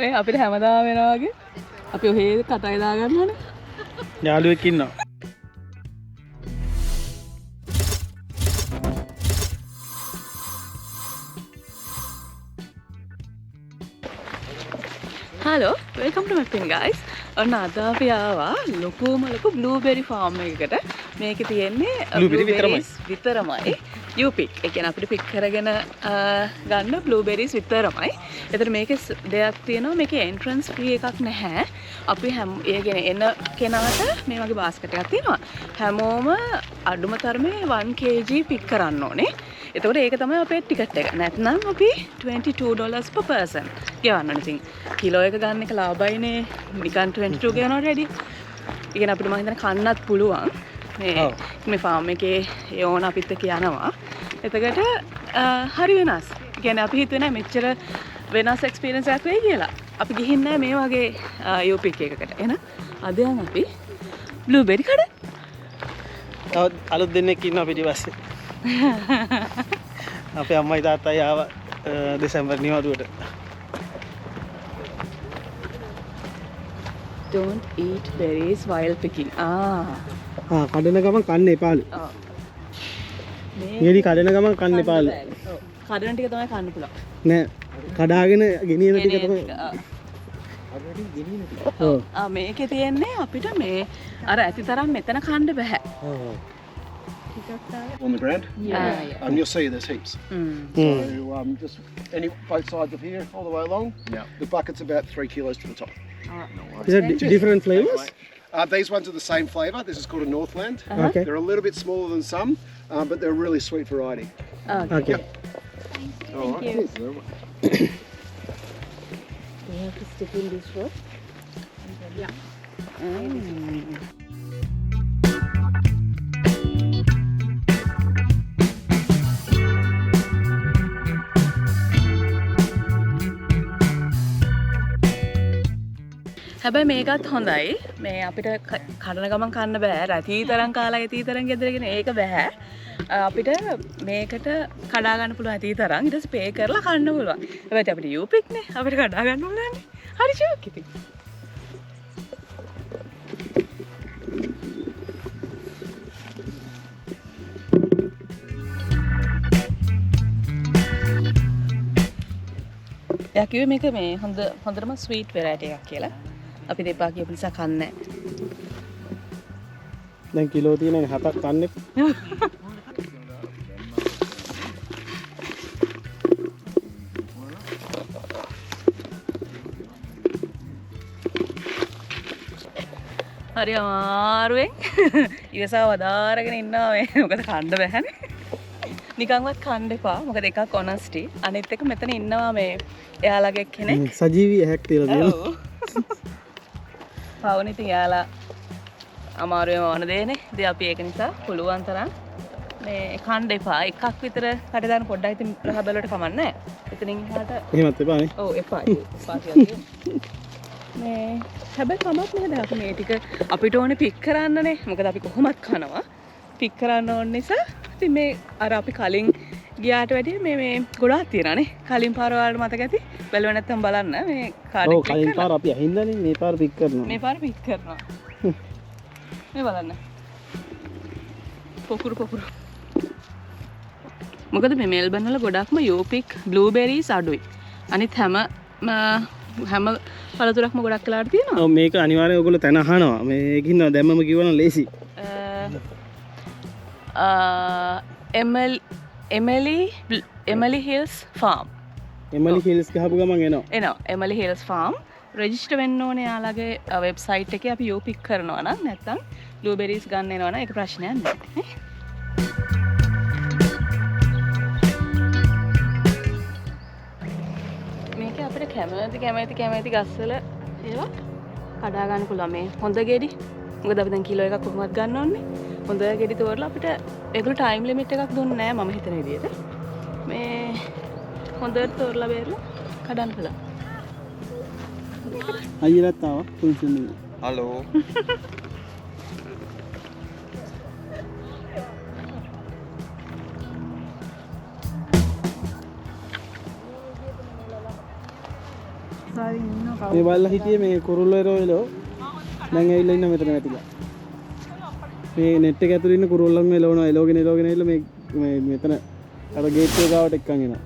මේ අපිට හැමදාම වෙනවා වගේ අපි ඔහේ කටයි දාගන්නවනේ. යාළුවෙක් ඉන්නවා. Hello, welcome to MapPin guys. ඔන්න අද අපි ආවා ලොකුම ලොකු බ්ලූබෙරි ෆාම් එකකට. මේකේ තියෙන්නේ බ්ලූබෙරිස් විතරමයි. You pick. ඒ කියන්නේ අපිට පික් කරගෙන ගන්න බ්ලූබෙරිස් විතරමයි. ඒතර මේකේ දෙයක් තියෙනවා. මේකේ එන්ට්‍රන්ස් ෆී එකක් නැහැ. අපි ඒ කියන්නේ එන කෙනාට මේ වගේ බාස්කට් එකක් තියෙනවා. හැමෝම අඩුම තරමේ 1 kg පික් කරන්න ඕනේ. එතකොට ඒක තමයි අපේ ටිකට් එක. නැත්නම් අපි $22 per person ගෙවන්න ඕනේ. ඉතින් කිලෝ එක ගන්න එක ලාභයිනේ. නිකන් 22 ගෙවනවට වැඩිය. ඉතින් අපිට මම හිතන්නේ කන්නත් පුළුවන්. මේ ෆාම් එකේ ඒ ඕන අපිත් එක්ක යනවා. එතකොට හරි වෙනස්. කියන්නේ අපි හිතුවේ නෑ මෙච්චර වෙනස් එක්ස්පීරියන්ස් එකක් වෙයි කියලා. අපි ගිහින් නෑ මේ වගේ යූපික් එකකට. එහෙනම් අද යන් අපි බ්ලූබෙරි කඩ. තව අලුත් දෙන්නෙක් ඉන්නවා පිටිපස්සේ. අපේ අම්මයි තාත්තයි ආවා December නිවාඩුවට. Don't eat berries while picking. කඩන ගමන් කන්න එපාලු. මේලි කඩන ගමන් කන්න එපාලු. ඔව්. කඩන ටික තමයි කන්න පුළුවන්. නෑ කඩාගෙන ගෙනියන ටික තමයි. ඔව්. මේකේ තියෙන්නේ අපිට මේ අර ඇති තරම් මෙතන කන්න බෑ. On the ground? Yeah. And you'll see there's heaps. So just both sides of here, all the way along. Yeah. The bucket's about 3 kilos to the top. Is that different flavors? These ones are the same flavour. This is called a Northland. Okay. They're a little bit smaller than some, but they're a really sweet variety. Okay. Thank you. You have to stick in this rope. Yeah. හැබැයි මේකත් හොඳයි. මේ අපිට කඩන ගමන් කන්න බෑ. රැතී තරම් කාලා ඇතී තරම් ගෙදරගෙන ඒක බෑ. අපිට මේකට කඩා ගන්න පුළුවන් ඇතී තරම්. ඊට පස්සේ පේ කරලා කන්න පුළුවන්. හැබැයි අපිට යූපික් නේ. අපිට කඩා ගන්න ඕනනේ. හරි ෂෝක් ඉතින්. යා කිව්වේ මේක මේ හොඳටම ස්වීට් වෙරයිටි එකක් කියලා. අපි දෙපා කියපු නිසා කන්නේ නැහැ. දැන් කිලෝ තියෙන 7ක් කන්නේ. හරි අමාරුවෙන් ඉවසාව වදාරගෙන ඉන්නවා මේ. මොකද කන්න බෑනේ. නිකන්වත් කන්න එපා. මොකද එකක් ඔනස්ටි. අනිත් එක මෙතන ඉන්නවා මේ එයාලගේ කෙනෙක්. සජීවී ඇහැක් තියලා තියෙනවා. පවුන ඉතින් යාලා අමාරුවෙන් වන දෙන්නේ. ඉතින් අපි ඒක නිසා පුළුවන් තරම් මේ කන්න එපා. එකක් විතර කඩ දාන පොඩ්ඩක් ඉතින් රහ බැලුවට කමක් නැහැ. එතනින් එහාට එහෙමත් එපානේ. ඔව් එපා. මේ හැබැයි කමක් නැහැ. දැන් අපි මේ ටික අපිට ඕනේ පික් කරන්නනේ. මොකද අපි කොහොමත් කනවා. පික් කරන්න ඕන නිසා ඉතින් මේ අර අපි කලින් ගියාට වැඩිය මේ ගොඩාක් තියෙනවානේ. කලින් පාර වලට මතක ඇති. බැලුවේ නැත්තම් බලන්න මේ කාඩ් එක. ඔව් කලින් පාර අපි අහින්දානේ මේ පාර පික් කරනවා. මේ පාර පික් කරනවා. මේ බලන්න. පොකුරු. මොකද මේ මෙල්බන් වල ගොඩක්ම යෝපික් බ්ලූබෙරිස් අඩුයි. අනිත් හැම පළතුරක්ම ගොඩක් වෙලාවට තියෙනවා. ඔව් මේක අනිවාර්යයෙන් ඔයගොල්ලෝ තන අහනවා. මේකින් දැම්මම කිව්වනම් ලේසි. Emily Hills Farm. Emily Hills ගහපු ගමන් එනවා. Emily Hills Farm. රෙජිස්ටර් වෙන්න ඕනේ යාළගේ වෙබ්සයිට් එකේ. අපි යෝ පික් කරනවා නම් නැත්නම් බ්ලූබෙරිස් ගන්න එනවා නම් ඒක ප්‍රශ්නයක් නෑ. මේක අපිට කැමති ගස්වල ඒවා කඩා ගන්න පුළුවන්. මේ හොඳ ගෙඩි. මොකද අපි දැන් කිලෝ එකක් කොහොමවත් ගන්න ඕනේ. හොඳ ගෙඩි තෝරලා අපිට ඒගොල්ලෝ ටයිම් ලිමිට් එකක් දුන්නේ නැහැ මම හිතන විදිහට. මේ හොඳට තෝරලා බේරලා කඩන්න පුළුවන්. අයියලත් ආවා ෆුල්සින්. හලෝ. Sorry. මේ බලලා හිටියේ මේ කුරුල්ලෝ එරෝයලෝ දැන් ඇවිල්ලා ඉන්න මෙතන වැටිලා. මේ net එක ඇතුළේ ඉන්න කුරුල්ලන් එලවනවා එලවගෙන ඇවිල්ලා මේ මෙතන අර ගේට් එක ගාවට එක්කන් එනවා.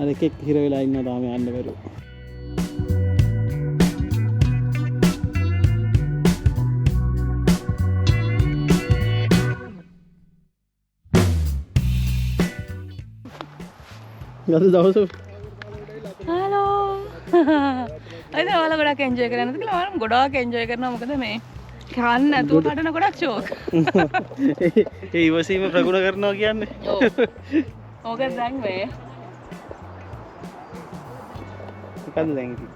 අර එකෙක් හිර වෙලා ඉන්නවා තාම යන්න බැරුව. ගත දවස හලෝ අද ඔයාලා ගොඩක් එන්ජොයි කරනද කියලා මම ගොඩාක් එන්ජොයි කරනවා මොකද මේ කන්න නැතුව කඩන ගොඩක් ෂෝක් ඒ ඉවසීම ප්‍රගුණ කරනවා කියන්නේ ඔව් මොකද දැන් මේ මොකද්ද දැන් ඉතින්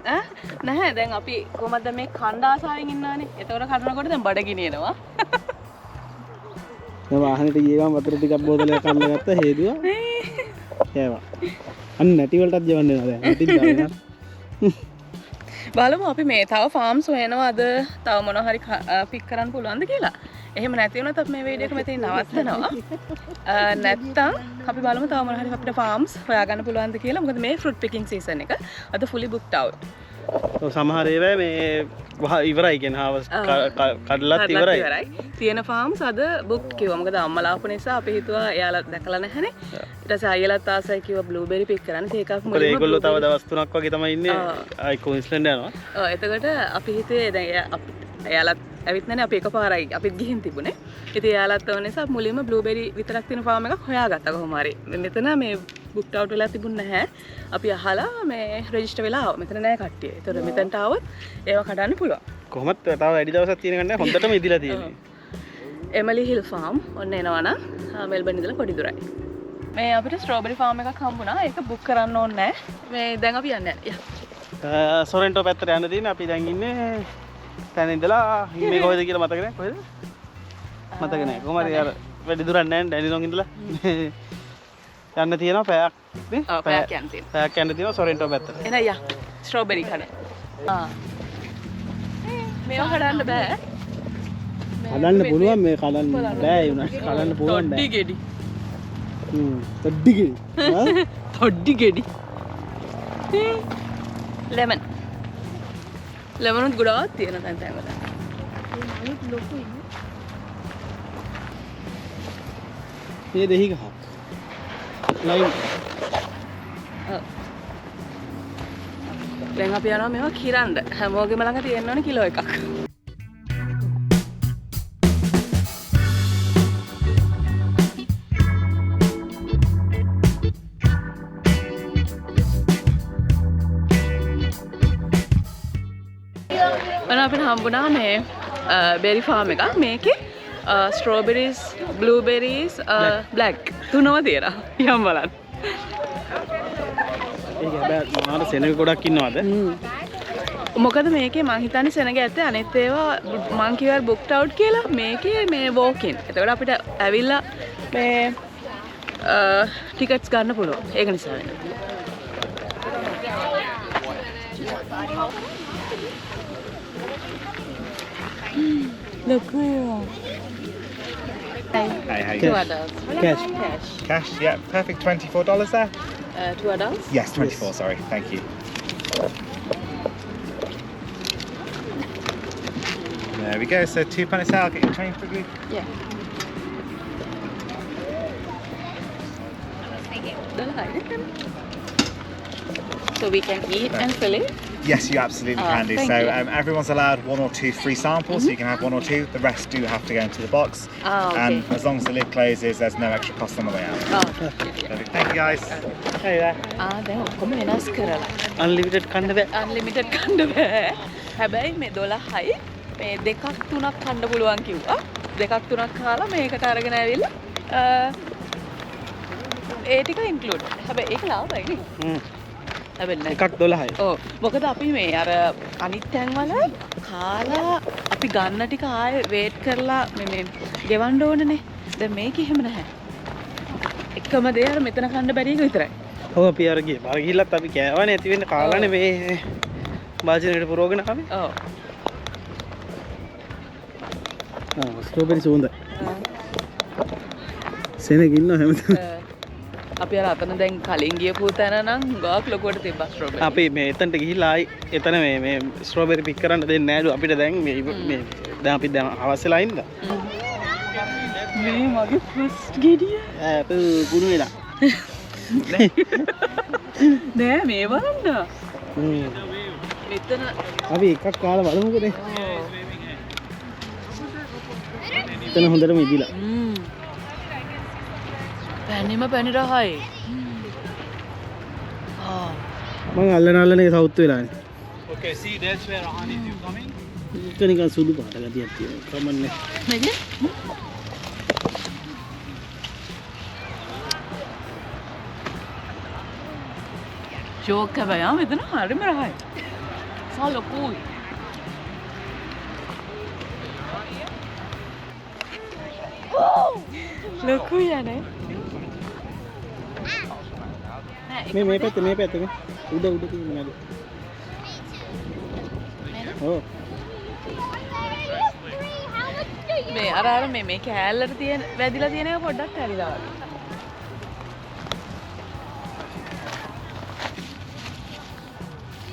නැහැ දැන් අපි කොහමද මේ කණ්ඩ ආසාවෙන් ඉන්නවනේ එතකොට කඩනකොට දැන් බඩ ගිනියනවා මම ආහනෙට ගිය ගමන් වතුර ටිකක් බෝතලයක් කන්න ගත්තා හේදුවා ඒවා අන්න නැටි වලටත් ජවන්න වෙනවා දැන් නැටි දාගෙන බලමු අපි මේ තව ෆාම්ස් හොයනවා අද තව මොනවා හරි පික් කරන්න පුළුවන්ද කියලා. එහෙම නැති වුණොත් අපි මේ වීඩියෝ එක මෙතන නවත්තනවා. නැත්තම් අපි බලමු තව මොනවා හරි අපිට ෆාම්ස් හොයාගන්න පුළුවන්ද කියලා. මොකද මේ ෆෘට් පිකින් සීසන් එක අද fully booked out. ඔව් සමහර ඒවා මේ ඉවරයි කියන්නේ හවස් කඩලත් ඉවරයි. තියෙන ෆාම්ස් අද බුක් කිව්වා. මොකද අම්මලා ආපු නිසා අපි හිතුවා එයාලා දැකලා නැහැනේ. ඊට පස්සේ අයියලාත් ආසයි කිව්වා බ්ලූබෙරි පික් කරන්න. ඒක එකක් මොකද ඒගොල්ලෝ තව දවස් 3ක් වගේ තමයි ඉන්නේ. ආයි ක්වීන්ස්ලන්ඩ් යනවා. ඔව් එතකොට අපි හිතුවේ දැන් එයාලත් ඇවිත් නැනේ අපි එකපාරයි අපිත් ගිහින් තිබුණේ. ඉතින් එයාලත් ඕන නිසා මුලින්ම බ්ලූබෙරි විතරක් තියෙන ෆාම් එකක් හොයාගත්තා කොහොම හරි. මෙතන මේ බුක්ඩ් අවුට් වෙලා තිබුණ නැහැ. අපි අහලා මේ රෙජිස්ටර් වෙලා ආවා. මෙතන නැහැ කට්ටිය. ඒතකොට මෙතනට ආවොත් ඒවා කඩන්න පුළුවන්. කොහොමත් තව වැඩි දවසක් තියෙන ගන්නේ හොඳටම ඉදිලා තියෙන්නේ. එමලි හිල් ෆාම් ඔන්න එනවනම් මෙල්බන් ඉඳලා පොඩි දුරයි. මේ අපිට ස්ට්‍රෝබෙරි ෆාම් එකක් හම්බුණා. ඒක බුක් කරන්න ඕනේ නැහැ. මේ දැන් අපි යන්නේ නැහැ. සොරෙන්ටෝ පැත්තට යන්න තියෙන අපි දැන් ඉන්නේ තැන ඉඳලා මේ කොහෙද කියලා මතක නැහැ. කොහෙද? මතක නැහැ. කොහොම හරි අර වැඩි දුරක් නැහැ ඩැනිලොන් ඉඳලා යන්න තියෙනවා පැයක් නේ? ඔව් පැයක් යන්න තියෙනවා. පැයක් යන්න තියෙනවා සොරෙන්ටෝ පැත්තට. එන යා ස්ට්‍රෝබෙරි කන. මේවා කඩන්න බෑ. කඩන්න පුළුවන් මේ කඩන්න බෑ ඒ උනත් කඩන්න පුළුවන් බෑ. තොඩ්ඩි ගෙඩි. තොඩ්ඩි ගෙඩි. තොඩ්ඩි ගෙඩි. ලෙමන්. ලෙමනුත් ගොඩාක් තියෙන තැන් වල. මේ දෙහි ගහක්. ලයින්. දැන් අපි යනවා මේවා කිරන්න. හැමෝගෙම ළඟ තියෙන්න ඕනේ කිලෝ එකක්. අපිට හම්බුණා මේ බෙරි ෆාම් එකක්. මේකේ ස්ට්‍රෝබෙරිස්, බ්ලූබෙරිස්, බ්ලැක් තුනම තියෙනවා. යම් බලන්න. ඒක හැබැයි මොනවාද සෙනග ගොඩක් ඉන්නවද? මොකද මේකේ මං හිතන්නේ සෙනග ඇත්තේ අනිත් ඒවා මං කිව්වා බුක්ඩ් අවුට් කියලා. මේකේ මේ වෝක් ඉන්. එතකොට අපිට ඇවිල්ලා මේ ටිකට්ස් ගන්න පුළුවන්. ඒක නිසා වෙනවා. Look cool. Hey, how you Two doing? adults. Cash. Cash, yeah, perfect. $24 there? 2 adults. Yes, 24. Sorry, thank you. There we go. So £2 out. I'll get your change quickly. Yeah. So we can eat and fill it. Yes, you absolutely can do. thank So you. everyone's allowed 1 or 2 free samples, so you can have 1 or 2. The rest do have to go into the box. Okay. And as long as the lid closes, there's no extra cost on the way out. Perfect. Thank you guys. Hey there. දැන් ඔක්කොම වෙනස් කරලා. Unlimited කන්න බෑ. Unlimited කන්න බෑ. හැබැයි මේ 12යි මේ දෙකක් තුනක් කන්න පුළුවන් කිව්වා. දෙකක් තුනක් කාලා මේකට අරගෙන ඇවිල්ලා ඒ ටික ඉන්ක්ලූඩ්. හැබැයි ඒක ලාභයි නේ. හැබැයි එකක් 12යි. ඔව්. මොකද අපි මේ අර අනිත් තැන්වල කාලා අපි ගන්න ටික ආයේ වේට් කරලා මේ ගෙවන්න ඕනනේ. දැන් මේක එහෙම නැහැ. එකම දේ අර මෙතන කන්න බැරි එක විතරයි. ඔව් අපි අර ගියේ. බාර ගිහිල්ලත් අපි කෑවනේ ඇති වෙන්න කාලානේ මේ වාජනේට පුරවගෙන ආවේ. ඔව්. ස්ට්‍රෝබෙරි සුවඳ. සෙනග ඉන්නවා හැමතැනම. අපි අර අතන දැන් කලින් ගියපු තැන නම් ගාක් ලොකුවට තිබ්බා ස්ට්‍රෝබෙරි. අපි මේ එතනට ගිහිල්ලා ආයි එතන මේ ස්ට්‍රෝබෙරි පික් කරන්න දෙන්නේ නෑලු අපිට දැන් මේ දැන් අපි දැන් අවශ්‍යලා ඉඳලා. මේ මගේ ෆස්ට් ගෙඩිය. කුණු වෙලා. නෑ මේ බලන්න. මෙතන අපි එකක් කාලා බලමුකෝ නේ. එතන හොඳටම ඉදිලා. පැණිම පැණි රහයි. මම අල්ලන එක south වෙලානේ. Okay, see, that's where honey is coming. ඒක නිකන් සුදු පාට ගතියක් තියෙනවා. කමන්නේ. නේද? ජෝක් හැබැයි මෙතන හරිම රහයි. සා ලොකුයි. ලොකුයි යන්නේ. මේ පැත්තේ උඩ තියෙන නේද? ඔව්. මේ අර මේ කෑල්ලට තියෙන වැදිලා තියෙන එක පොඩ්ඩක් හැරිලා වගේ.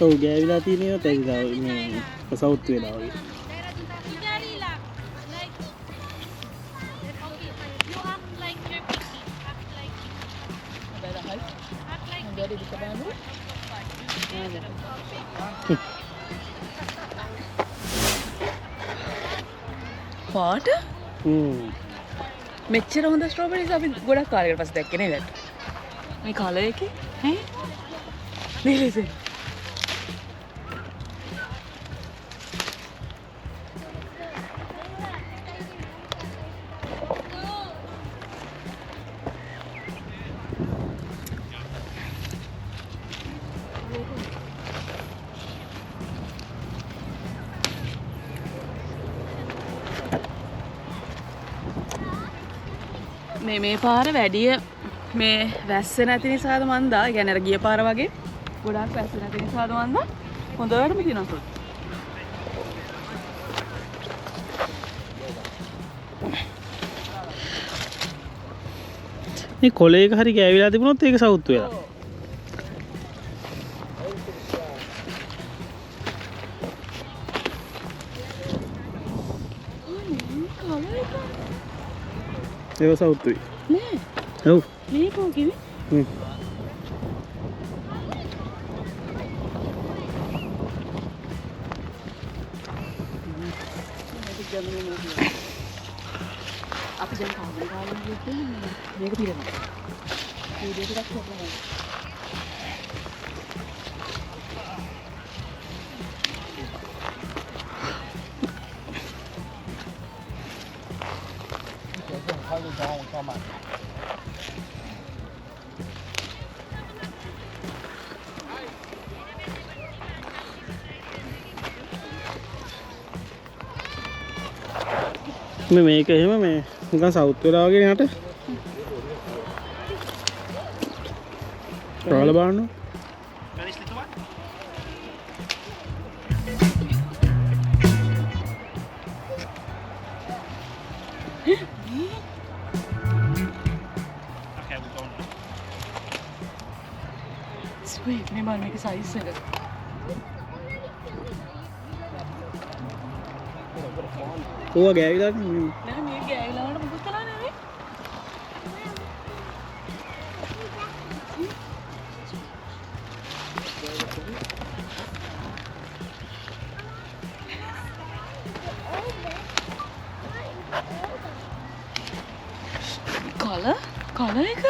ඔව් ගෑවිලා තියෙනවා තැවිලා මේ සවුත් වෙලා වගේ. පාට මෙච්චර හොඳ ස්ට්‍රෝබෙරිස් අපි ගොඩක් කාලයකට පස්සේ දැක්කේ නේද? මේ කලර් එකේ ඈ නේද? මේ පාර වැඩිය මේ වැස්ස නැති නිසාද මන්දා. ඒ කියන්නේ අර ගිය පාර වගේ ගොඩාක් වැස්ස නැති නිසාද මන්දා. හොඳටම තියෙනවා. මේ කොලේක හරි ගෑවිලා තිබුණොත් ඒක සවුත් වෙලා. ඒක සවුත්ුයි නෑ. ඔව්. මේක කිව්වේ? අපි දැන් කාමරේ ගාලා ගිහින් මේක පිරෙනවා. වීඩියෝ ටිකක් කරලා මේක එහෙම මේ නිකන් සවුත් වෙලා වගේ නට. කාලා බලන්න. ස්වීට් මේ මල් මේක සයිස් එක. ඕවා ගෑවිලා නෑ මේ ගෑවිලා වුණා මොකද කළා නෙවෙයි. කලර් එක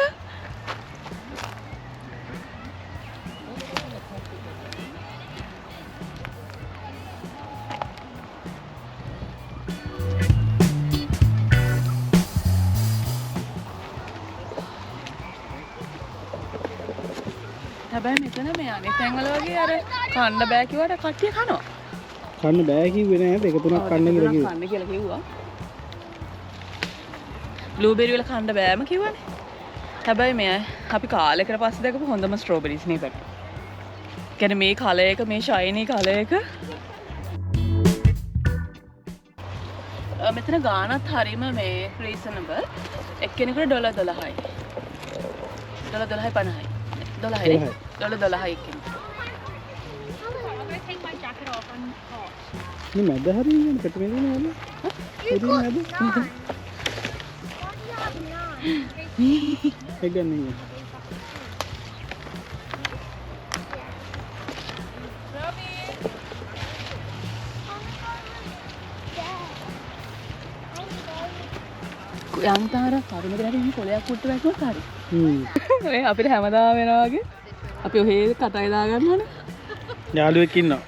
හැබැයි මෙතන මේ අනිත් තැන්වල වගේ අර කන්න බෑ කිව්වට කට්ටිය කනවා. කන්න බෑ කිව්වේ නෑ දෙක තුනක් කන්න කියලා කිව්වා. කන්න කියලා කිව්වා. බ්ලූබෙරි වල කන්න බෑම කිව්වනේ. හැබැයි මේ අපි කාලයකට පස්සේ දැකපු හොඳම ස්ට්‍රෝබෙරිස් නේද? කියන්නේ මේ කලර් එක මේ ෂයිනි කලර් එක. මෙතන ගානත් හරීම මේ රීසනබල්. එක්කෙනෙකුට $12යි. 12:50යි. 12යි. 12:12යි කියන්නේ. මේ මැද හරියන්නේ පිටුමේ නේද? ඒක නේද? ඒක ගන්නේ. යන්තර කරුණකට හරි කොලයක් කුට්ට වැටුනොත් හරි. ඔය අපිට හැමදාම වෙනවා වගේ අපි ඔහේ කටයි දාගන්නවනේ. යාළුවෙක් ඉන්නවා.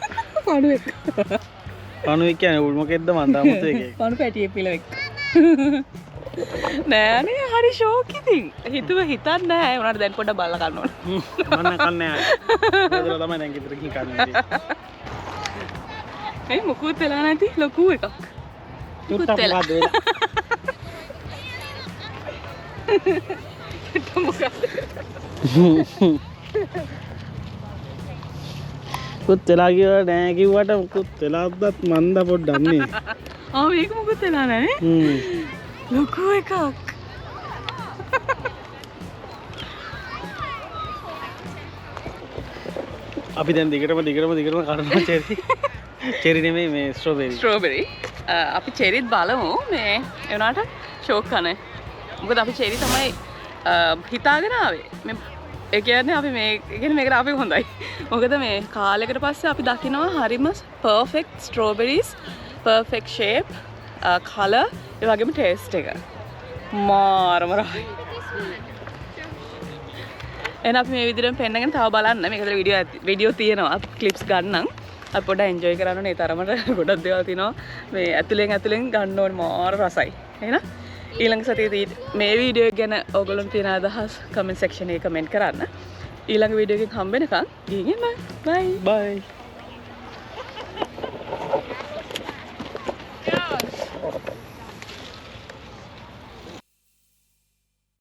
පණුවෙක්. පණුවෙක් කියන්නේ උල් මොකෙද්ද මන් දාමුත් එකේ. පණු පැටියෙ පිලවෙක්. නෑනේ හරි ෂෝක් ඉතින්. හිතන්නේ නෑ උනාට දැන් පොඩ්ඩක් බලලා ගන්න ඕන. මම කන්නේ නෑ. ඒකලා තමයි දැන් ගෙදරකින් කන්නේ. ඒ මොකුත් වෙලා නැති ලොකු එකක්. තුට්ටක් මොකද්ද වෙලා? කුත් වෙලා කියලා නෑ කිව්වට කුත් වෙලාවත් මන්ද පොඩ්ඩක් නේ. මේක මොකුත් වෙලා නෑ. ලොකු එකක්. අපි දැන් දිගටම කනවා චෙරි. චෙරි නෙමෙයි මේ ස්ට්‍රෝබෙරි. අපි චෙරිත් බලමු මේ ඒ වුණාට ෂෝක් කනේ. මොකද අපි චෙරි තමයි හිතාගෙන ආවේ. ඒ කියන්නේ අපි මේකට ආවේ හොඳයි. මොකද මේ කාලයකට පස්සේ අපි දකිනවා හරිම perfect strawberries, perfect shape, color, ඒ වගේම taste එක. මාරම රහයි. එහෙනම් අපි මේ විදිහටම පෙන්නගෙන තව බලන්න. මේකද වීඩියෝ තියෙනවා. ක්ලිප්ස් ගන්නම්. අපි පොඩ්ඩක් එන්ජොයි කරන්න ඕනේ. ඒ තරමට ගොඩක් දේවල් තියෙනවා. මේ ඇතුලෙන් ගන්න ඕනේ මාර රසයි. එහෙනම් ඊළඟ සතියේදී මේ වීඩියෝ එක ගැන ඔයගොල්ලෝ තියෙන අදහස් කමෙන්ට් සෙක්ෂන් එකේ කමෙන්ට් කරන්න. ඊළඟ වීඩියෝ එකකින් හම්බෙනකන් ගිහින් බයි.